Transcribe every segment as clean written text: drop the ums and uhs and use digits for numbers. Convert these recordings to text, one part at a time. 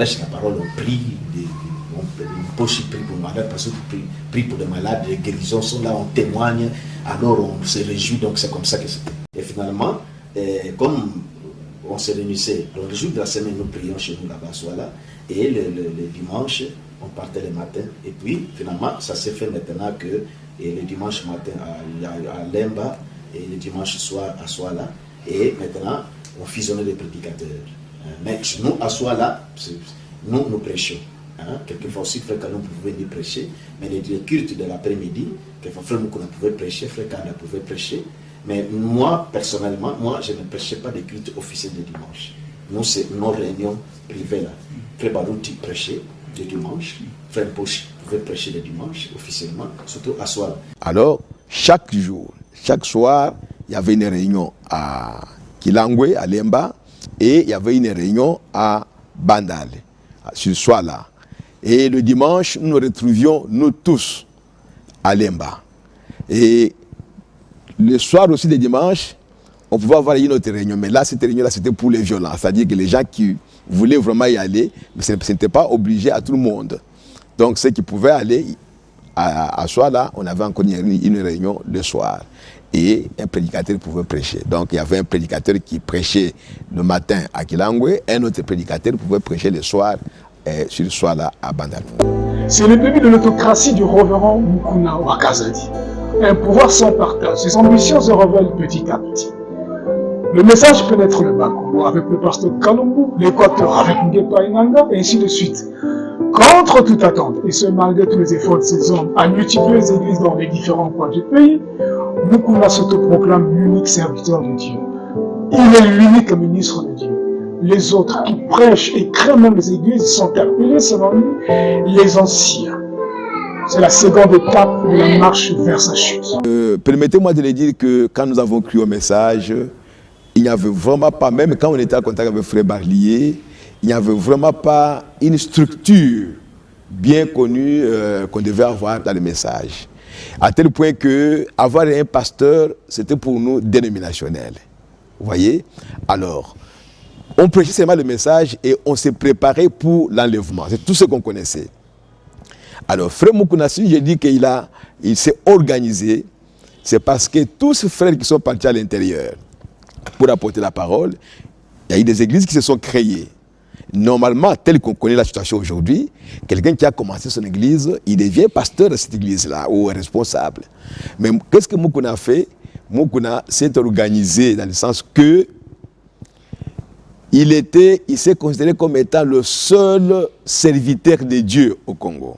prêchent la parole, on prie, on prie pour les malades, parce qu'on prie pour les malades, les guérisons sont là, on témoigne, alors on se réjouit, donc c'est comme ça que c'était. Et finalement, comme on se réunissait, le jour de la semaine, nous prions chez nous là-bas, soit là, et le dimanche, on partait le matin, et puis finalement, ça s'est fait maintenant que le dimanche matin à Lemba, et le dimanche soir à Soala, et maintenant, on fusionnait les prédicateurs. Mais nous, à Soala, nous prêchions. Quelquefois aussi, frère Kanou pouvait venir prêcher, mais les cultes de l'après-midi, quelquefois frère Moukouna pouvait prêcher, frère Kanda pouvait prêcher, mais moi, personnellement, je ne prêchais pas des cultes officiels de dimanche. Nous, c'est nos réunions privées là. Frère Barouti prêchait le dimanche, frère Poche pouvait prêcher le dimanche officiellement, surtout à Soala. Alors, chaque jour, chaque soir, il y avait une réunion à Kilangwe, à Lemba, et il y avait une réunion à Bandal, sur Soala. Et le dimanche, nous nous retrouvions, nous tous, à Lemba. Et le soir aussi des dimanches, on pouvait avoir une autre réunion. Mais là, cette réunion-là, c'était pour les violents. C'est-à-dire que les gens qui voulaient vraiment y aller, mais ce n'était pas obligé à tout le monde. Donc, ceux qui pouvaient aller à Soala, on avait encore une réunion le soir. Et un prédicateur pouvait prêcher. Donc, il y avait un prédicateur qui prêchait le matin à Kilangwe, un autre prédicateur pouvait prêcher le soir sur le soir là à Bandal. C'est le début de l'autocratie du révérend Moukouna Wakazadi. Un pouvoir sans partage. Ses ambitions se révèlent petit à petit. Le message pénètre le Bas-Congo avec le pasteur Kalumbu, l'Équateur avec Nguepa Inanga, et ainsi de suite. Contre toute attente, et ce malgré tous les efforts de ces hommes à multiplier les églises dans les différents coins du pays, Moukouna s'autoproclame l'unique serviteur de Dieu. Il est l'unique ministre de Dieu. Les autres qui prêchent et créent même les églises sont appelés, selon lui, les anciens. C'est la seconde étape de la marche vers sa chute. Permettez-moi de le dire que quand nous avons cru au message, il n'y avait vraiment pas, même quand on était en contact avec Frère Barlier, il n'y avait vraiment pas une structure bien connue qu'on devait avoir dans le message. À tel point que avoir un pasteur, c'était pour nous dénominationnel. Vous voyez? Alors, on prêchait seulement le message et on s'est préparé pour l'enlèvement. C'est tout ce qu'on connaissait. Alors, Frère Moukounassi, j'ai dit qu'il s'est organisé. C'est parce que tous ces frères qui sont partis à l'intérieur pour apporter la parole, il y a eu des églises qui se sont créées. Normalement, tel qu'on connaît la situation aujourd'hui, quelqu'un qui a commencé son église, il devient pasteur de cette église-là ou responsable. Mais qu'est-ce que Moukouna a fait? Moukouna s'est organisé dans le sens que il s'est considéré comme étant le seul serviteur de Dieu au Congo.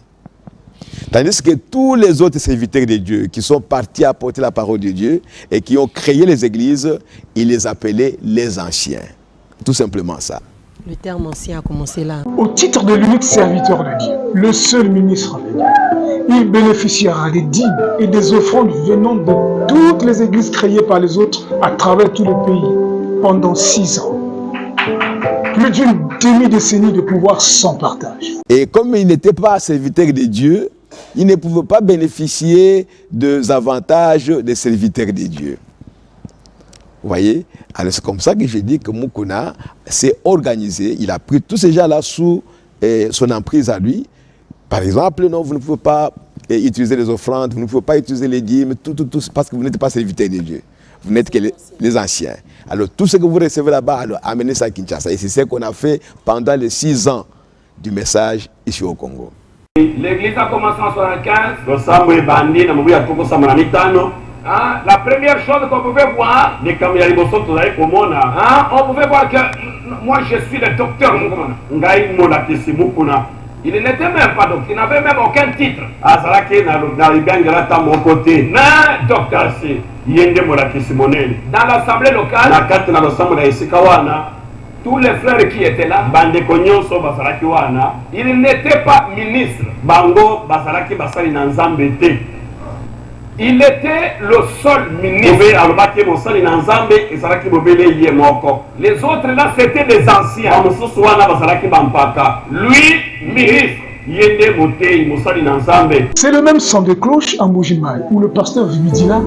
Tandis que tous les autres serviteurs de Dieu qui sont partis apporter la parole de Dieu et qui ont créé les églises, il les appelait les anciens. Tout simplement ça. Le terme ancien a commencé là. Au titre de l'unique serviteur de Dieu, le seul ministre de Dieu, il bénéficiera des dîmes et des offrandes venant de toutes les églises créées par les autres à travers tout le pays pendant 6 ans. Plus d'une demi-décennie de pouvoir sans partage. Et comme il n'était pas serviteur de Dieu, il ne pouvait pas bénéficier des avantages des serviteurs de Dieu. Vous voyez? Alors c'est comme ça que j'ai dit que Moukouna s'est organisé. Il a pris tous ces gens-là sous son emprise à lui. Par exemple, non, vous ne pouvez pas utiliser les offrandes, vous ne pouvez pas utiliser les dîmes, tout, parce que vous n'êtes pas serviteur de Dieu. Vous n'êtes que les anciens. Alors tout ce que vous recevez là-bas, alors amenez ça à Kinshasa. Et c'est ce qu'on a fait pendant les 6 ans du message ici au Congo. L'église a commencé en 1975. La première chose qu'on pouvait voir, on pouvait voir que moi je suis le docteur Moukouna. Il n'était même pas docteur, il n'avait même aucun titre. Mais docteur, dans l'assemblée locale, tous les frères qui étaient là, ils n'étaient pas ministres. Il était le seul ministre. Les autres là, c'était des anciens. Lui, ministre. C'est le même son de cloche en Mbujimayi où le pasteur Vimidila,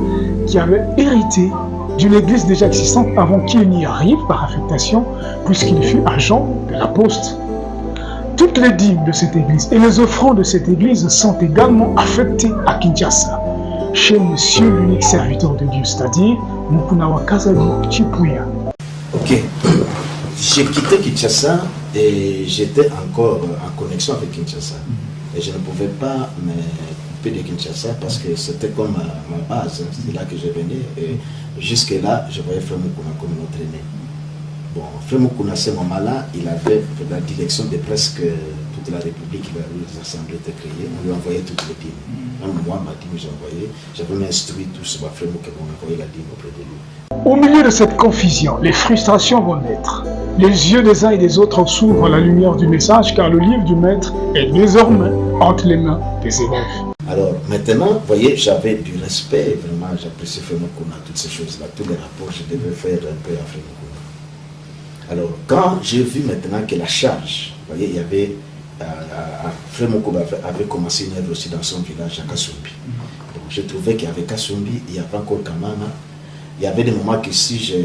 qui avait hérité d'une église déjà existante avant qu'il n'y arrive par affectation, puisqu'il fut agent de la poste. toutes les dîmes de cette église et les offrandes de cette église sont également affectées à Kinshasa, chez Monsieur l'unique serviteur de Dieu, c'est-à-dire Mukuna wa Kazadi Chipuya. Ok. J'ai quitté Kinshasa et j'étais encore en connexion avec Kinshasa. Et je ne pouvais pas me couper de Kinshasa parce que c'était comme ma base. C'est là que je venais. Et jusque-là, je voyais Frère Mukuna comme notre aîné. Bon, Frère Mukuna, à ce moment-là, il avait la direction de presque toute la République. Les assemblées étaient créées. On lui envoyait toutes les dîmes. Même moi, ma dîme, j'envoyais. J'avais instruit tous. Frère Mukuna, on envoyait la dîme auprès de lui. Au milieu de cette confusion, les frustrations vont naître. Les yeux des uns et des autres s'ouvrent à la lumière du message car le livre du maître est désormais entre les mains des élèves. Alors maintenant, vous voyez, j'avais du respect, vraiment, j'appréciais Frère Mukuna, toutes ces choses-là, tous les rapports, je devais faire un peu à Frère Mukuna. Alors quand j'ai vu maintenant que la charge, vous voyez, il y avait, Frère Mukuna avait commencé une œuvre aussi dans son village à Kasumbi. Donc je trouvais qu'avec Kasumbi, il y avait encore Kamana. Il y avait des moments que si je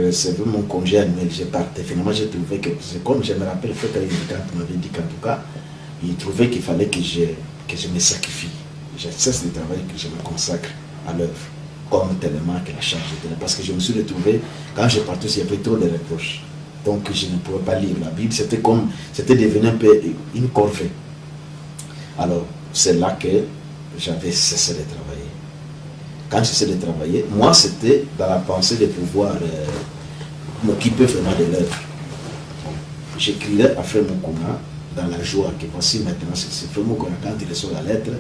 recevais mon congé annuel, je partais. Finalement, j'ai trouvé que, comme je me rappelle, Frère Kalimikant m'avait dit qu'en tout cas, il trouvait qu'il fallait que je me sacrifie. Je cesse de travailler, que je me consacre à l'œuvre, comme tellement que la charge était là. Parce que je me suis retrouvé, quand je partais, il y avait trop de reproches. Donc, je ne pouvais pas lire la Bible. C'était devenu un peu une corvée. Alors, c'est là que j'avais cessé de travailler. Quand j'essaie de travailler, moi c'était dans la pensée de pouvoir m'occuper vraiment de l'œuvre. J'écrivais à Frère Mukuna dans la joie que voici maintenant, c'est Frère Mukuna quand il reçoit la lettre,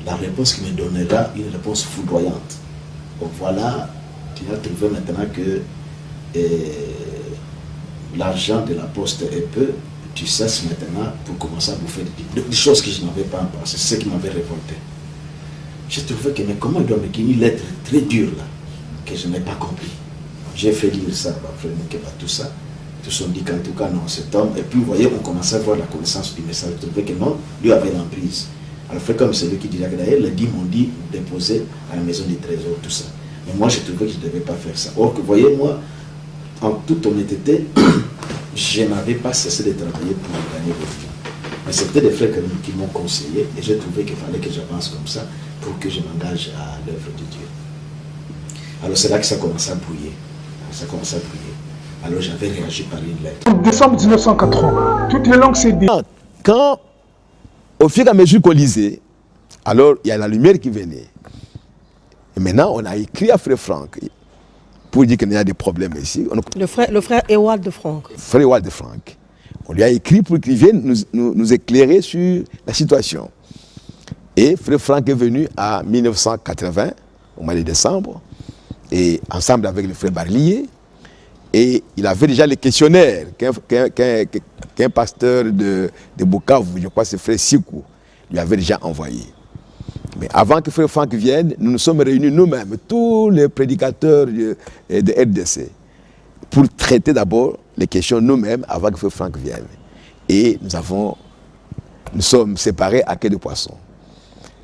la réponse qu'il me donnera, une réponse foudroyante. Donc voilà, tu as trouvé maintenant que l'argent de la poste est peu, tu cesses maintenant pour commencer à bouffer des choses que je n'avais pas pensé, c'est ce qui m'avait révolté. J'ai trouvé que, mais comment il doit me donner une lettre très dure là, que je n'ai pas compris. J'ai fait lire ça, Frère Mukeba, tout ça. Tous ont dit qu'en tout cas, non, cet homme. Et puis, vous voyez, on commençait à voir la connaissance du message. Je trouvais que non, lui avait l'emprise. Alors, fait comme celui qui dirait que d'ailleurs, les dîmes m'ont dit déposer à la maison du trésor, tout ça. Mais moi, je trouvais que je ne devais pas faire ça. Or, que, vous voyez, moi, en toute honnêteté, je n'avais pas cessé de travailler pour gagner le vie. Mais c'était des frères qui m'ont conseillé et j'ai trouvé qu'il fallait que j'avance comme ça pour que je m'engage à l'œuvre de Dieu. Alors c'est là que ça commençait à brouiller. Alors j'avais réagi par une lettre. En décembre 1980, toutes les langues s'est dit. Quand, au fur et à mesure qu'on lisait, alors il y a la lumière qui venait. Et maintenant, on a écrit à Frère Franck pour dire qu'il y a des problèmes ici. Le frère Ewald de Franck. Frère Ewald de Franck. On lui a écrit pour qu'il vienne nous éclairer sur la situation. Et Frère Franck est venu en 1980, au mois de décembre, et ensemble avec le frère Barlier. Et il avait déjà les questionnaires qu'un pasteur de Bukavu, je crois que c'est Frère Sikou, lui avait déjà envoyé. Mais avant que Frère Franck vienne, nous nous sommes réunis nous-mêmes, tous les prédicateurs de RDC, pour traiter d'abord les questions nous-mêmes avant que Frère Franck vienne. Et nous sommes séparés à quai de poisson.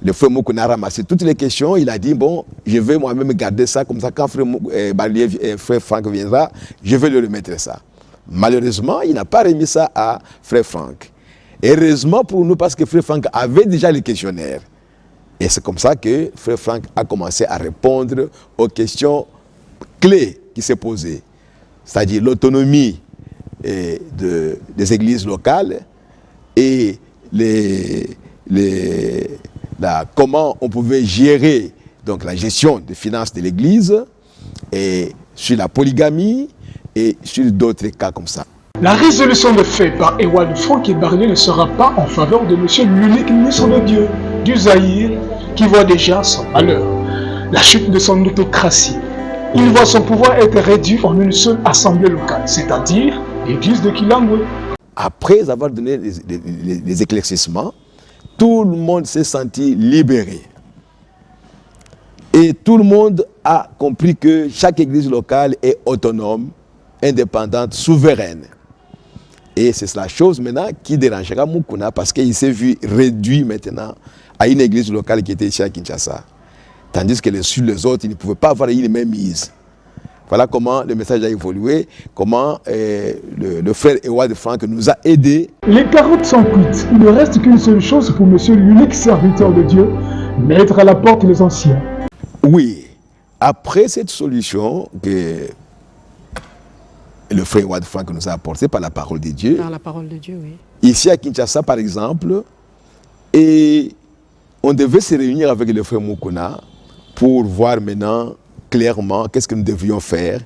Le frère Mukuna a ramassé toutes les questions, il a dit, bon, je vais moi-même garder ça, comme ça quand frère Franck viendra, je vais lui remettre ça. Malheureusement, il n'a pas remis ça à frère Franck. Et heureusement pour nous, parce que frère Franck avait déjà les questionnaires. Et c'est comme ça que frère Franck a commencé à répondre aux questions clés qui s'est posées. C'est-à-dire l'autonomie des églises locales et comment on pouvait gérer donc, la gestion des finances de l'église et sur la polygamie et sur d'autres cas comme ça. La résolution de fait par Ewald Franck et Barlier ne sera pas en faveur de monsieur l'unique ministre de Dieu du Zaïre qui voit déjà son malheur, la chute de son autocratie. Il voit son pouvoir être réduit en une seule assemblée locale, c'est-à-dire l'église de Kilangwe. Après avoir donné les éclaircissements, tout le monde s'est senti libéré. Et tout le monde a compris que chaque église locale est autonome, indépendante, souveraine. Et c'est la chose maintenant qui dérangera Mukuna parce qu'il s'est vu réduit maintenant à une église locale qui était ici à Kinshasa. Tandis que sur les autres, ils ne pouvaient pas avoir une même mise. Voilà comment le message a évolué, comment le frère Ewald de Franck nous a aidés. Les carottes sont cuites. Il ne reste qu'une seule chose pour monsieur l'unique serviteur de Dieu, mettre à la porte les anciens. Oui, après cette solution que le frère Ewald de Franck nous a apportée par la parole de Dieu, Par la parole de Dieu, oui. ici à Kinshasa par exemple, et on devait se réunir avec le frère Mukuna pour voir maintenant clairement qu'est-ce que nous devrions faire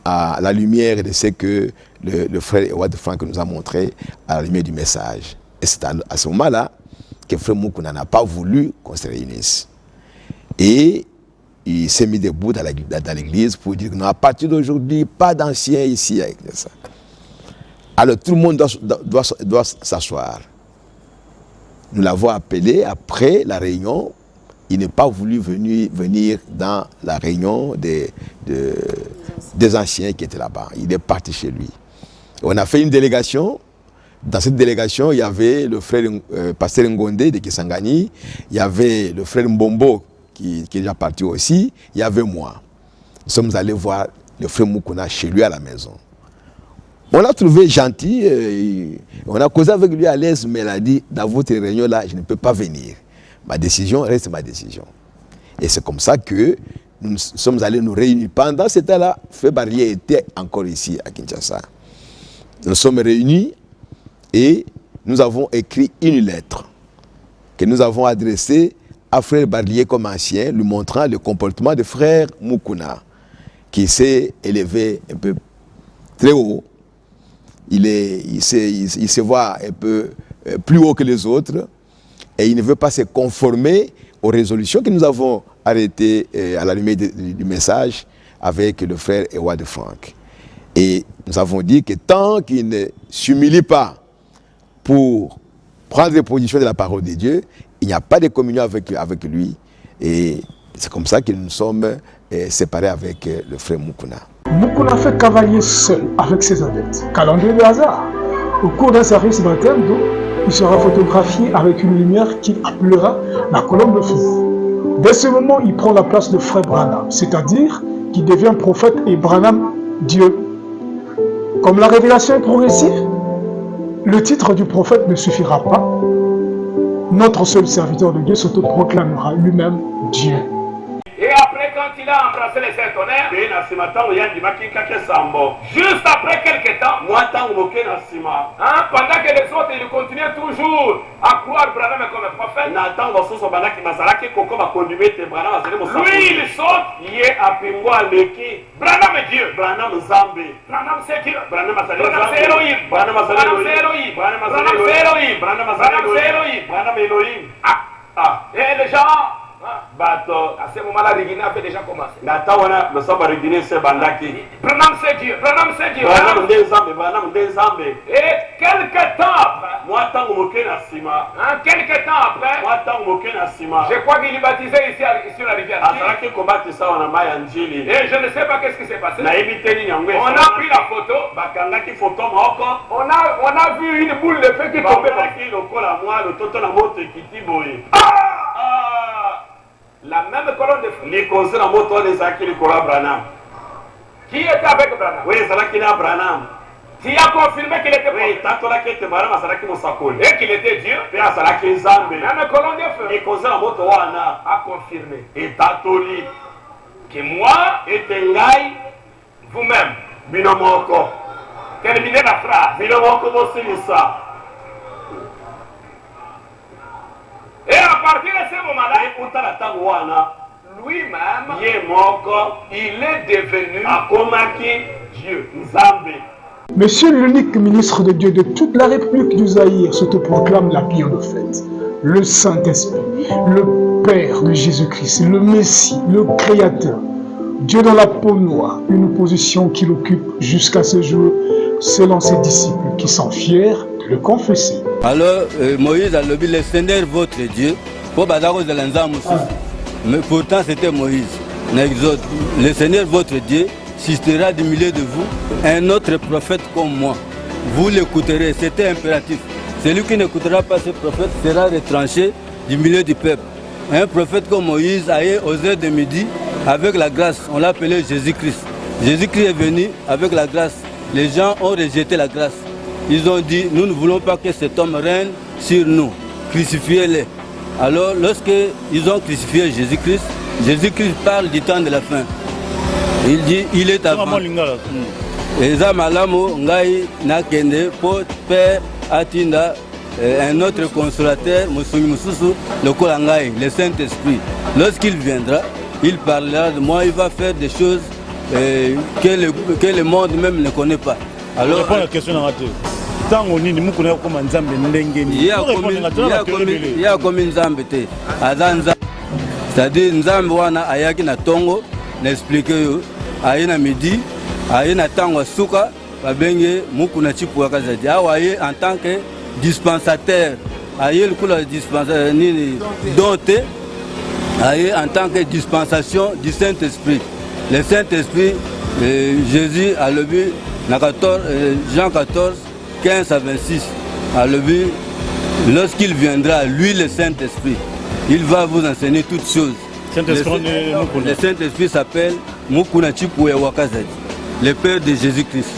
à la lumière de ce que le frère Ewald de Franck nous a montré à la lumière du message. Et c'est à ce moment-là que le frère Mukuna n'a pas voulu qu'on se réunisse. Et il s'est mis debout dans l'église pour dire non, à partir d'aujourd'hui, pas d'anciens ici avec ça. Alors tout le monde doit s'asseoir. Nous l'avons appelé après la réunion. Il n'est pas voulu venir dans la réunion des anciens qui étaient là-bas. Il est parti chez lui. On a fait une délégation. Dans cette délégation, il y avait le frère pasteur Ngondé de Kisangani, il y avait le frère Mbombo qui est déjà parti aussi, il y avait moi. Nous sommes allés voir le frère Mukuna chez lui à la maison. On l'a trouvé gentil, on a causé avec lui à l'aise, mais il a dit, dans votre réunion-là, je ne peux pas venir. Ma décision reste ma décision. Et c'est comme ça que nous sommes allés nous réunir. Pendant ce temps-là, Frère Barlier était encore ici à Kinshasa. Nous sommes réunis et nous avons écrit une lettre que nous avons adressée à Frère Barlier comme ancien, lui montrant le comportement de Frère Mukuna, qui s'est élevé un peu très haut. Il se voit un peu plus haut que les autres et il ne veut pas se conformer aux résolutions que nous avons arrêtées à la lumière du message avec le frère Ewald de Franck. Et nous avons dit que tant qu'il ne s'humilie pas pour prendre les positions de la parole de Dieu, il n'y a pas de communion avec lui. Et c'est comme ça que nous sommes séparés avec le frère Mukuna. Mukuna fait cavalier seul avec ses adeptes. Calendrier de hasard. Au cours d'un service baptême d'eau, il sera photographié avec une lumière qu'il appellera la colonne de feu. Dès ce moment, il prend la place de frère Branham, c'est-à-dire qu'il devient prophète et Branham Dieu. Comme la révélation est progressive, le titre du prophète ne suffira pas. Notre seul serviteur de Dieu s'autoproclamera lui-même Dieu. Et après, quand il a embrassé les saints tonnerres, juste après quelques temps, pendant que les autres ils continuaient toujours à croire Branham comme prophète, lui il saute, Branham est Dieu, Branham c'est Dieu, Branham c'est Elohim, Branham c'est Elohim. Et les gens à ce moment-là, Rigine avait déjà commencé. Branham c'est Dieu, Branham c'est Dieu. Et quelques temps après, je crois qu'il est baptisé ici sur la rivière. Et je ne sais pas qu'est-ce qui s'est passé. On a pris la photo. On a vu une boule de feu qui tombait. La même colonne de feu. Qui était avec Branham? Qui a confirmé qu'il était prophète et qu'il était Dieu. Même colonne de feu a confirmé que moi et vous-même, terminez la phrase. Et à partir de ce moment-là, lui-même, il est devenu Dieu. Monsieur l'unique ministre de Dieu de toute la République du Zaïre s'autoproclame la Bienfaite, le Saint-Esprit, le Père de Jésus-Christ, le Messie, le Créateur, Dieu dans la peau noire, une position qu'il occupe jusqu'à ce jour selon ses disciples qui sont fiers de le confesser. Alors Moïse a lobby le Seigneur votre Dieu pour Badaro de l'Anzam. Mais pourtant c'était Moïse. N'exode. Le Seigneur votre Dieu suscitera du milieu de vous un autre prophète comme moi. Vous l'écouterez, c'était impératif. Celui qui n'écoutera pas ce prophète sera retranché du milieu du peuple. Un prophète comme Moïse a osé de midi avec la grâce, on l'appelait Jésus-Christ. Jésus-Christ est venu avec la grâce. Les gens ont rejeté la grâce. Ils ont dit, nous ne voulons pas que cet homme règne sur nous. Crucifiez-le. Alors, lorsqu'ils ont crucifié Jésus-Christ, Jésus-Christ parle du temps de la fin. Il dit, il est avant. Eza malamo ngai nakende po père atinda un autre consolateur musungi mususu lokola ngai, le Saint-Esprit. Lorsqu'il viendra, il parlera de moi, il va faire des choses que le monde même ne connaît pas. Alors, réponds à la question raté. Tant on est nous connaissons comment Nzambe ndengeni. Il y a comme Nzambe te. Azanza. C'est-à-dire Nzambe wana ayaki na tongo, n'explique yo, ayena midi, ayena tango suka, babenge mukuna chipu wakazadi. Awaye en tant que dispensateur, aye le kula dispensateur ni doté, aye en tant que dispensation du Saint-Esprit. Le Saint-Esprit, Jésus a le but, Jean 14, 15 à 26, a le but, lorsqu'il viendra, lui le Saint-Esprit, il va vous enseigner toutes choses. Le Saint-Esprit s'appelle Mukuna Chipoué Wakazadi, le Père de Jésus-Christ.